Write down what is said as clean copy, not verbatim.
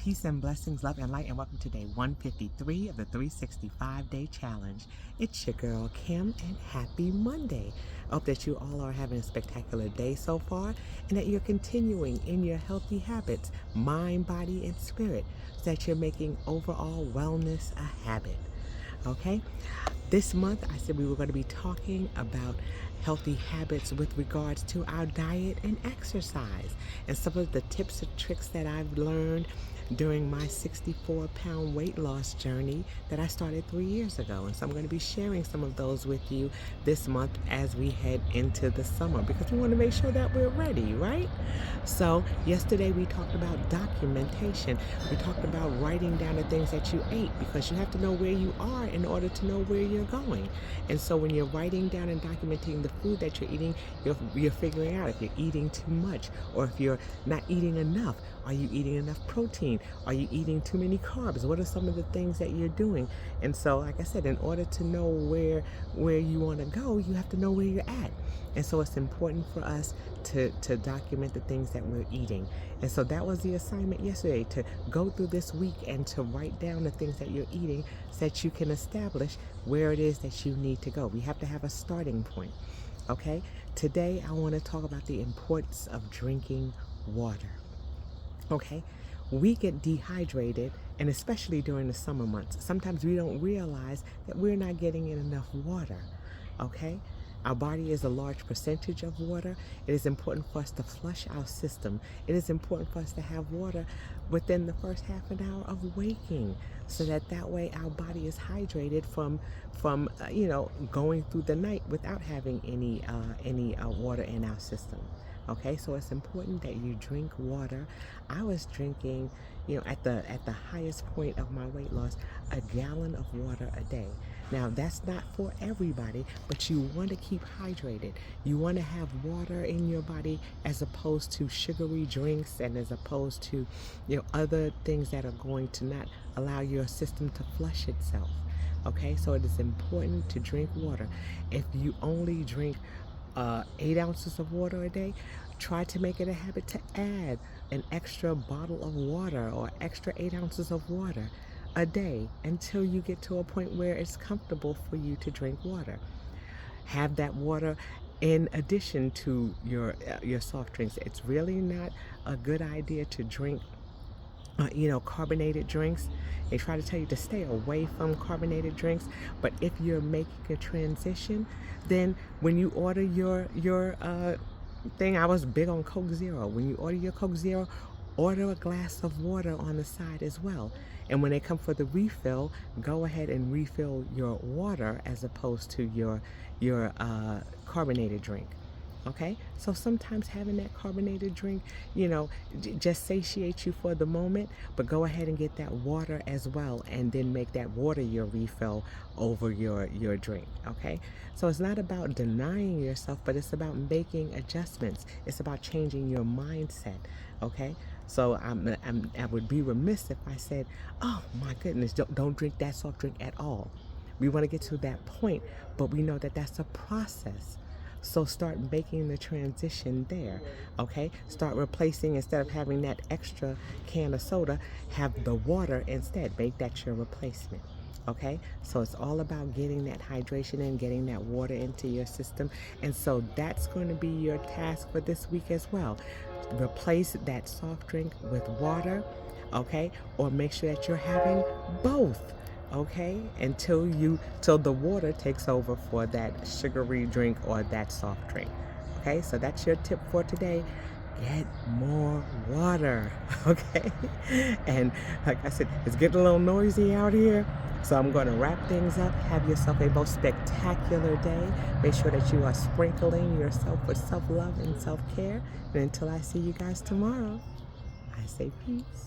Peace and blessings, love and light, and welcome to day 153 of the 365-day challenge. It's your girl Kim, and happy Monday. I hope that you all are having a spectacular day so far, and that you're continuing in your healthy habits, mind, body, and spirit, so that you're making overall wellness a habit. Okay? This month, I said we were going to be talking about healthy habits with regards to our diet and exercise, and some of the tips and tricks that I've learned during my 64-pound weight loss journey that I started 3 years ago. And so I'm going to be sharing some of those with you this month as we head into the summer, because we want to make sure that we're ready, right? So yesterday we talked about documentation. We talked about writing down the things that you ate, because you have to know where you are in order to know where you're going. And so when you're writing down and documenting the food that you're eating, you're figuring out if you're eating too much or if you're not eating enough. Are you eating enough protein? Are you eating too many carbs? What are some of the things that you're doing? And so, like I said, in order to know where you want to go, you have to know where you're at. And so it's important for us to document the things that we're eating. And so that was the assignment yesterday, to go through this week and to write down the things that you're eating so that you can establish where it is that you need to go. We have to have a starting point. Okay? Today, I want to talk about the importance of drinking water. Okay? We get dehydrated, and especially during the summer months, sometimes we don't realize that we're not getting in enough water. Okay? Our body is a large percentage of water. It is important for us to flush our system. It is important for us to have water within the first half an hour of waking, so that way our body is hydrated from going through the night without having any water in our system. Okay, so it's important that you drink water. I was drinking, at the highest point of my weight loss, a gallon of water a day. Now, that's not for everybody, but you want to keep hydrated. You want to have water in your body as opposed to sugary drinks, and as opposed to, other things that are going to not allow your system to flush itself. Okay, so it is important to drink water. If you only drink 8 ounces of water a day, try to make it a habit to add an extra bottle of water or extra 8 ounces of water a day until you get to a point where it's comfortable for you to drink water. Have that water in addition to your soft drinks. It's really not a good idea to drink carbonated drinks. They try to tell you to stay away from carbonated drinks, but if you're making a transition, then when you order your thing, I was big on Coke Zero. When you order your Coke Zero, order a glass of water on the side as well. And when they come for the refill, go ahead and refill your water as opposed to your carbonated drink. Okay, so sometimes having that carbonated drink, just satiates you for the moment, but go ahead and get that water as well, and then make that water your refill over your drink. Okay, so it's not about denying yourself, but it's about making adjustments. It's about changing your mindset. Okay, so I would be remiss if I said, oh my goodness, don't drink that soft drink at all. We want to get to that point, but we know that that's a process. So start making the transition there, okay? Start replacing, instead of having that extra can of soda, have the water instead. Make that your replacement, okay? So it's all about getting that hydration and getting that water into your system. And so that's going to be your task for this week as well. Replace that soft drink with water, okay? Or make sure that you're having both. Okay, until the water takes over for that sugary drink or that soft drink. Okay, so that's your tip for today. Get more water. Okay, and like I said, it's getting a little noisy out here, so I'm going to wrap things up. Have yourself a most spectacular day. Make sure that you are sprinkling yourself with self-love and self-care. And until I see you guys tomorrow, I say peace.